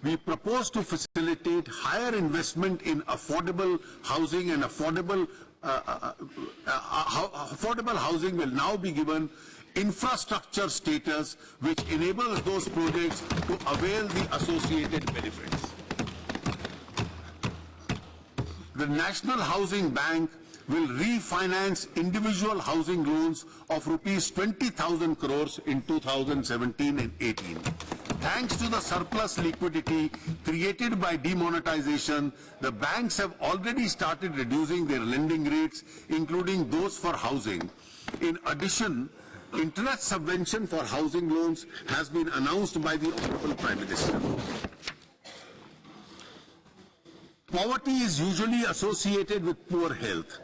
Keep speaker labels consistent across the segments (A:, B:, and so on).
A: We propose to facilitate higher investment in affordable housing, and affordable housing will now be given infrastructure status, which enables those projects to avail the associated benefits. The National Housing Bank will refinance individual housing loans of rupees 20,000 crores in 2017 and 18. Thanks to the surplus liquidity created by demonetization, the banks have already started reducing their lending rates, including those for housing. In addition, interest subvention for housing loans has been announced by the Honorable Prime Minister. Poverty is usually associated with poor health.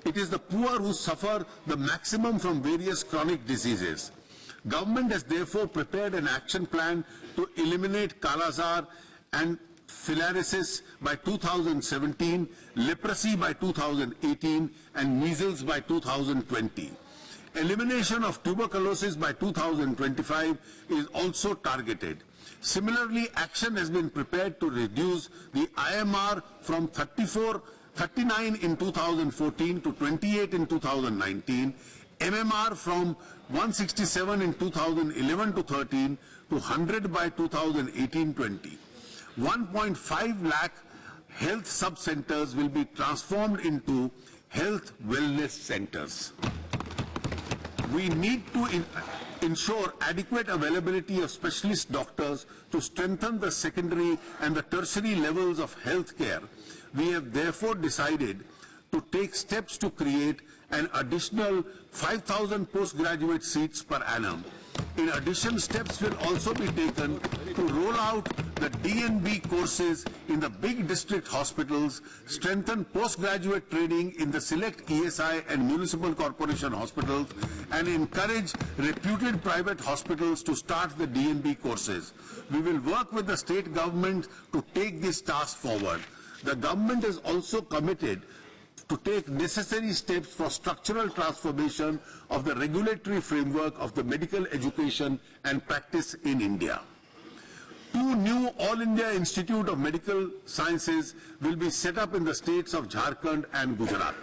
A: It is the poor who suffer the maximum from various chronic diseases. Government has therefore prepared an action plan to eliminate Kala Azar and filariasis by 2017, leprosy by 2018, and measles by 2020. Elimination of tuberculosis by 2025 is also targeted. Similarly, action has been prepared to reduce the IMR from 39 in 2014 to 28 in 2019, MMR from 167 in 2011 to 13 to 100 by 2018-20. 1.5 lakh health sub-centers will be transformed into health wellness centers. We need to ensure adequate availability of specialist doctors to strengthen the secondary and the tertiary levels of health care. We have therefore decided to take steps to create an additional 5,000 postgraduate seats per annum. In addition, steps will also be taken to roll out the DNB courses in the big district hospitals, strengthen postgraduate training in the select ESI and municipal corporation hospitals, and encourage reputed private hospitals to start the DNB courses. We will work with the state government to take this task forward. The government is also committed to take necessary steps for structural transformation of the regulatory framework of the medical education and practice in India. 2 new All India Institute of Medical Sciences will be set up in the states of Jharkhand and Gujarat.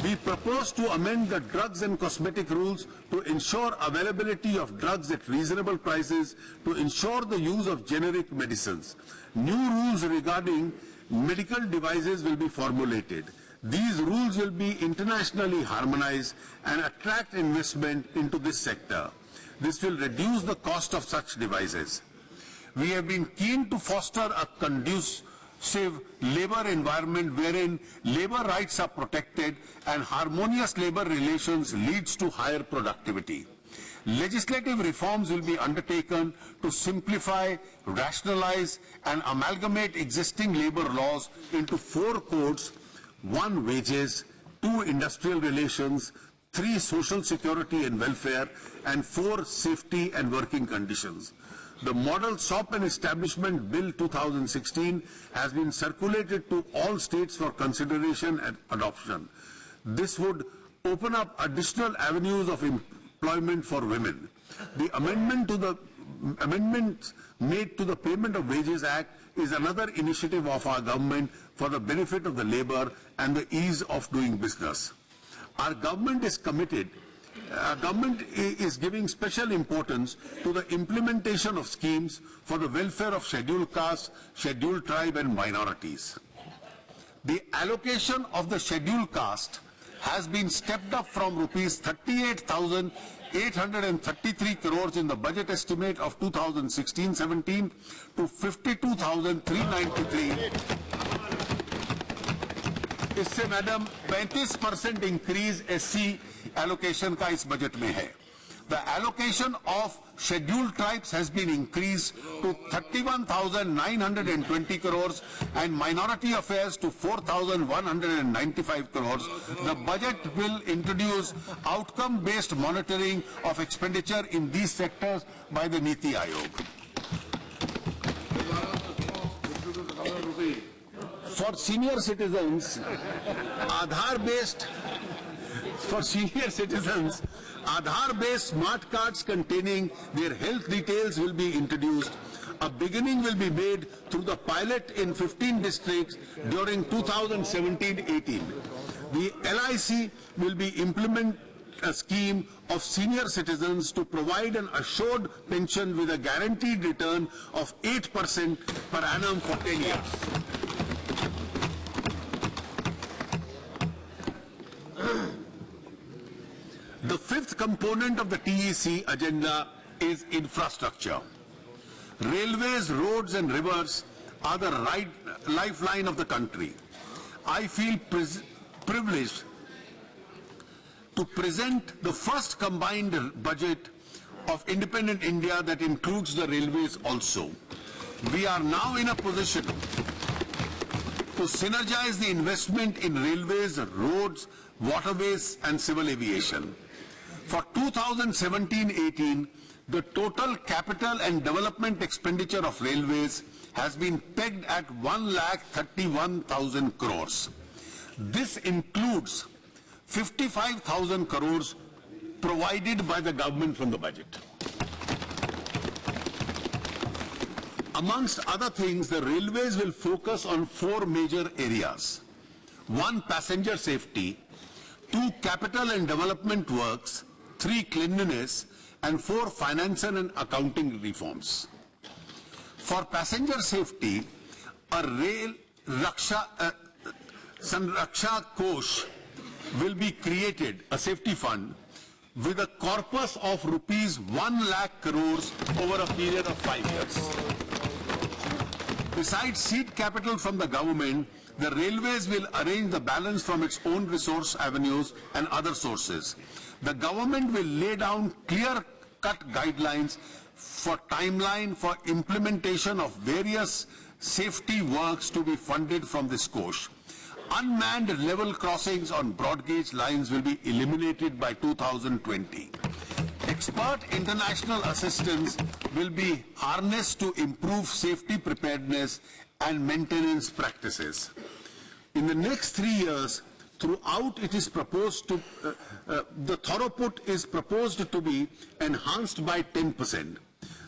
A: We propose to amend the drugs and cosmetic rules to ensure availability of drugs at reasonable prices, to ensure the use of generic medicines. New rules regarding medical devices will be formulated. These rules will be internationally harmonized and attract investment into this sector. This will reduce the cost of such devices. We have been keen to foster a conducive labor environment wherein labor rights are protected and harmonious labor relations leads to higher productivity. Legislative reforms will be undertaken to simplify, rationalize, and amalgamate existing labor laws into 4 codes: 1 wages, 2 industrial relations, 3 social security and welfare, and 4 safety and working conditions. The Model SOP and Establishment Bill 2016 has been circulated to all states for consideration and adoption. This would open up additional avenues of employment for women. The amendment made to the Payment of Wages Act is another initiative of our government for the benefit of the labor and the ease of doing business. Our government is committed. Our government is giving special importance to the implementation of schemes for the welfare of scheduled castes, scheduled tribe and minorities. The allocation of the scheduled caste has been stepped up from rupees 38,833 crores in the budget estimate of 2016-17 to 52,393. इससे madam 35% increase SC allocation का इस budget में है. The allocation of scheduled tribes has been increased to 31,920 crores and minority affairs to 4,195 crores. The budget will introduce outcome-based monitoring of expenditure in these sectors by the Niti Aayog. For senior citizens, Aadhaar-based smart cards containing their health details will be introduced. A beginning will be made through the pilot in 15 districts during 2017-18. The LIC will be implement a scheme of senior citizens to provide an assured pension with a guaranteed return of 8% per annum for 10 years. The fifth component of the TEC agenda is infrastructure. Railways, roads and rivers are the lifeline of the country. I feel privileged to present the first combined budget of independent India that includes the railways also. We are now in a position to synergize the investment in railways, roads, waterways and civil aviation. For 2017-18, the total capital and development expenditure of railways has been pegged at 1,31,000 crores. This includes 55,000 crores provided by the government from the budget. Amongst other things, the railways will focus on 4 major areas. 1, passenger safety. 2, capital and development works. 3, cleanliness. And 4, financial and accounting reforms. For passenger safety, a rail Sanraksha Kosh will be created, a safety fund, with a corpus of rupees 1 lakh crores over a period of 5 years. Besides seed capital from the government, the railways will arrange the balance from its own resource avenues and other sources. The government will lay down clear-cut guidelines for timeline for implementation of various safety works to be funded from this course. Unmanned level crossings on broad gauge lines will be eliminated by 2020. Expert international assistance will be harnessed to improve safety preparedness and maintenance practices. In the next 3 years, throughout it is proposed to, the throughput is proposed to be enhanced by 10%.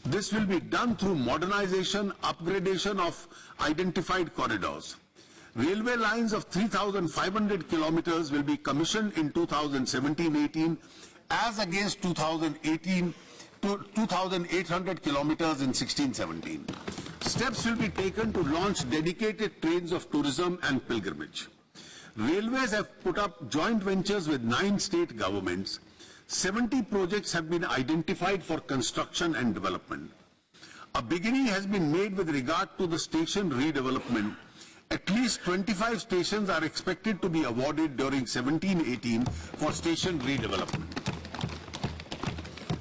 A: This will be done through modernization, upgradation of identified corridors. Railway lines of 3,500 kilometers will be commissioned in 2017-18 as against 2,800 kilometers in 16-17. Steps will be taken to launch dedicated trains of tourism and pilgrimage. Railways have put up joint ventures with 9 state governments. 70 projects have been identified for construction and development. A beginning has been made with regard to the station redevelopment. At least 25 stations are expected to be awarded during 17-18 for station redevelopment.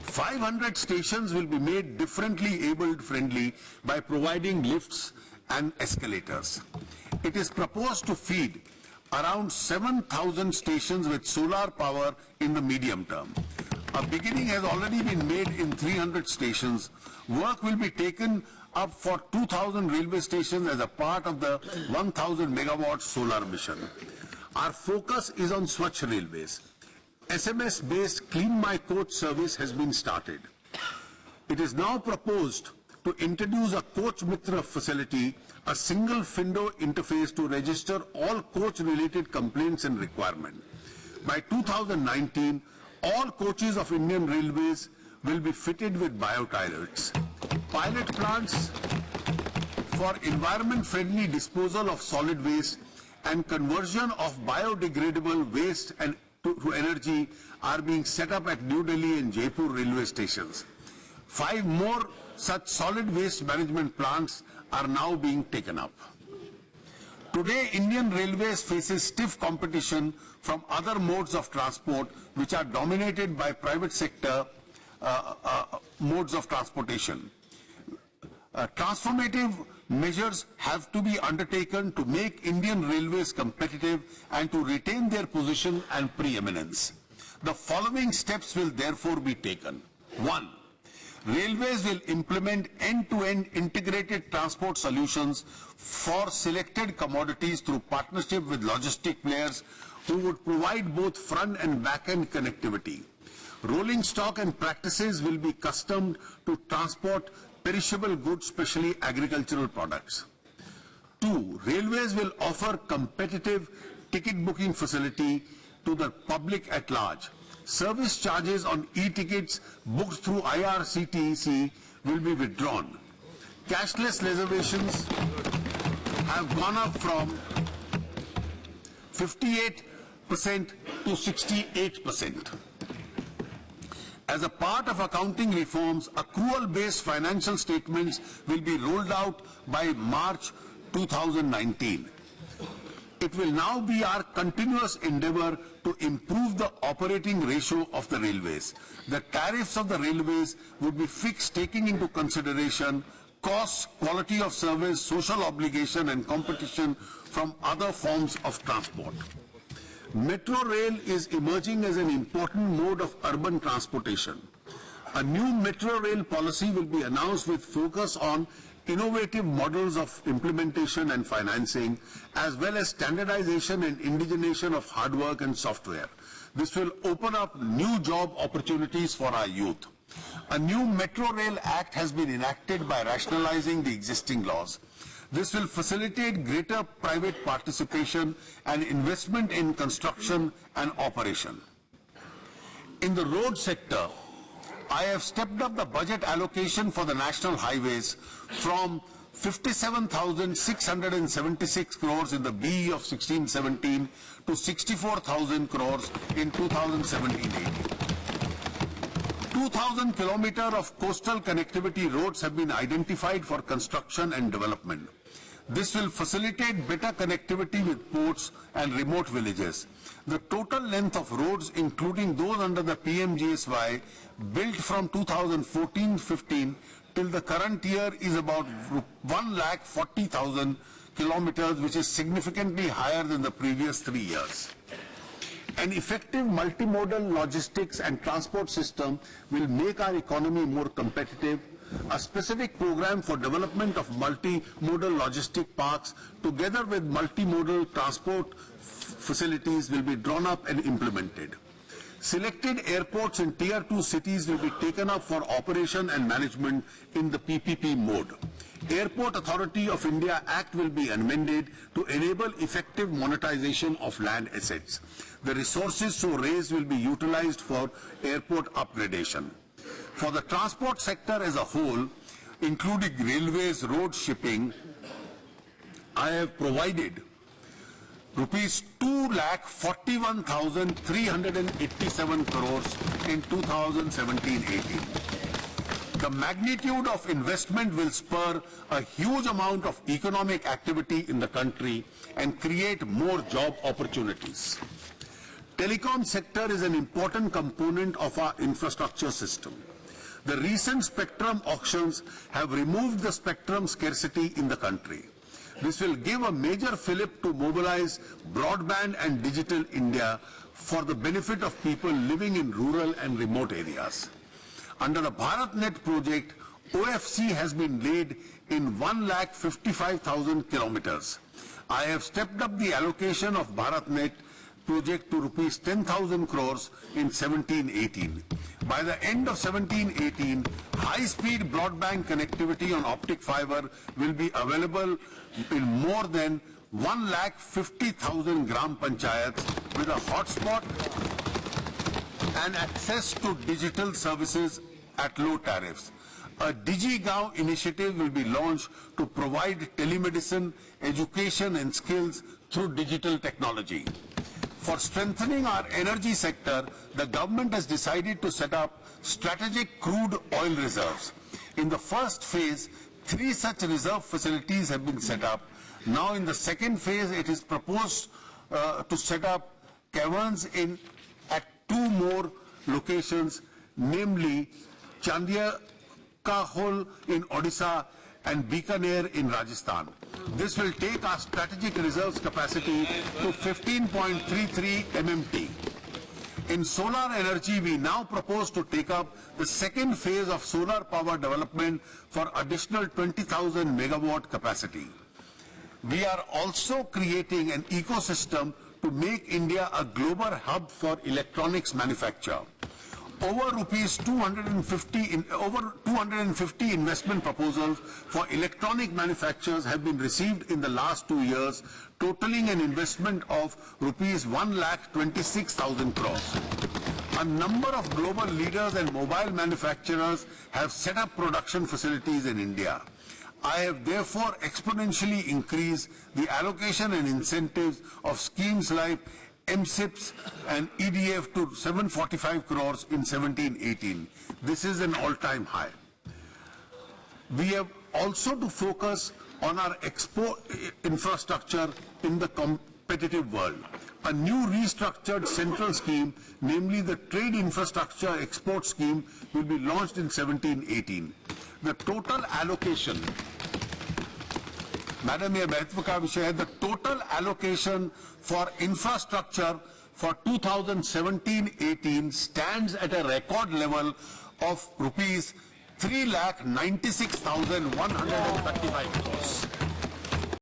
A: 500 stations will be made differently abled friendly by providing lifts and escalators. It is proposed to feed around 7,000 stations with solar power in the medium term. A beginning has already been made in 300 stations. Work will be taken up for 2,000 railway stations as a part of the 1,000 megawatt solar mission. Our focus is on Swachh Railways. SMS-based Clean My Coach service has been started. It is now proposed to introduce a Coach Mitra facility, a single window interface to register all coach-related complaints and requirements. By 2019, all coaches of Indian Railways will be fitted with biotoilets. Pilot plants for environment-friendly disposal of solid waste and conversion of biodegradable waste and to energy are being set up at New Delhi and Jaipur railway stations. 5 more such solid waste management plants are now being taken up. Today, Indian Railways faces stiff competition from other modes of transport which are dominated by private sector modes of transportation. Transformative measures have to be undertaken to make Indian Railways competitive and to retain their position and preeminence. The following steps will therefore be taken. 1. Railways will implement end-to-end integrated transport solutions for selected commodities through partnership with logistic players who would provide both front and back-end connectivity. Rolling stock and practices will be customed to transport perishable goods, especially agricultural products. 2. Railways will offer competitive ticket booking facility to the public at large. Service charges on e-tickets booked through IRCTC will be withdrawn. Cashless reservations have gone up from 58% to 68%. As a part of accounting reforms, accrual-based financial statements will be rolled out by March 2019. It will now be our continuous endeavor to improve the operating ratio of the railways. The tariffs of the railways would be fixed taking into consideration costs, quality of service, social obligation and competition from other forms of transport. Metro rail is emerging as an important mode of urban transportation. A new metro rail policy will be announced with focus on innovative models of implementation and financing, as well as standardization and indigenization of hard work and software. This will open up new job opportunities for our youth. A new Metro Rail Act has been enacted by rationalizing the existing laws. This will facilitate greater private participation and investment in construction and operation. In the road sector, I have stepped up the budget allocation for the national highways from 57,676 crores in the BE of 16-17 to 64,000 crores in 2017-18. 2,000 kilometers of coastal connectivity roads have been identified for construction and development. This will facilitate better connectivity with ports and remote villages. The total length of roads, including those under the PMGSY, built from 2014-15 till the current year is about 1,40,000 kilometers, which is significantly higher than the previous 3 years. An effective multimodal logistics and transport system will make our economy more competitive. A specific program for development of multimodal logistic parks together with multimodal transport facilities will be drawn up and implemented. Selected airports in Tier 2 cities will be taken up for operation and management in the PPP mode. Airport Authority of India Act will be amended to enable effective monetization of land assets. The resources so raised will be utilized for airport upgradation. For the transport sector as a whole, including railways, road, shipping, I have provided rupees 2,41,387 crores in 2017-18. The magnitude of investment will spur a huge amount of economic activity in the country and create more job opportunities. Telecom sector is an important component of our infrastructure system. The recent spectrum auctions have removed the spectrum scarcity in the country. This will give a major fillip to mobilize broadband and digital India for the benefit of people living in rural and remote areas. Under the BharatNet project, OFC has been laid in 1,55,000 kilometers. I have stepped up the allocation of BharatNet project to rupees 10,000 crores in 17-18. By the end of 17-18, high-speed broadband connectivity on optic fiber will be available in more than 1,50,000 gram panchayats with a hotspot and access to digital services at low tariffs. A DigiGaon initiative will be launched to provide telemedicine, education and skills through digital technology. For strengthening our energy sector, the government has decided to set up strategic crude oil reserves. In the first phase, 3 such reserve facilities have been set up. Now in the second phase, it is proposed to set up caverns at 2 more locations, namely Chandiya Kahol in Odisha and Bikaner in Rajasthan. This will take our strategic reserves capacity to 15.33 MMT. In solar energy, we now propose to take up the second phase of solar power development for additional 20,000 megawatt capacity. We are also creating an ecosystem to make India a global hub for electronics manufacture. over 250 investment proposals for electronic manufacturers have been received in the last 2 years, totaling an investment of rupees 1,26,000 crores. A number of global leaders and mobile manufacturers have set up production facilities in India. I have therefore exponentially increased the allocation and incentives of schemes like MSIPS and EDF to 745 crores in 17-18. This is an all-time high. We have also to focus on our export infrastructure in the competitive world. A new restructured central scheme, namely the Trade Infrastructure Export Scheme, will be launched in 17-18. The total allocation, Madam, ये महत्व का विषय है, the total allocation for infrastructure for 2017-18 stands at a record level of rupees 3,96,135.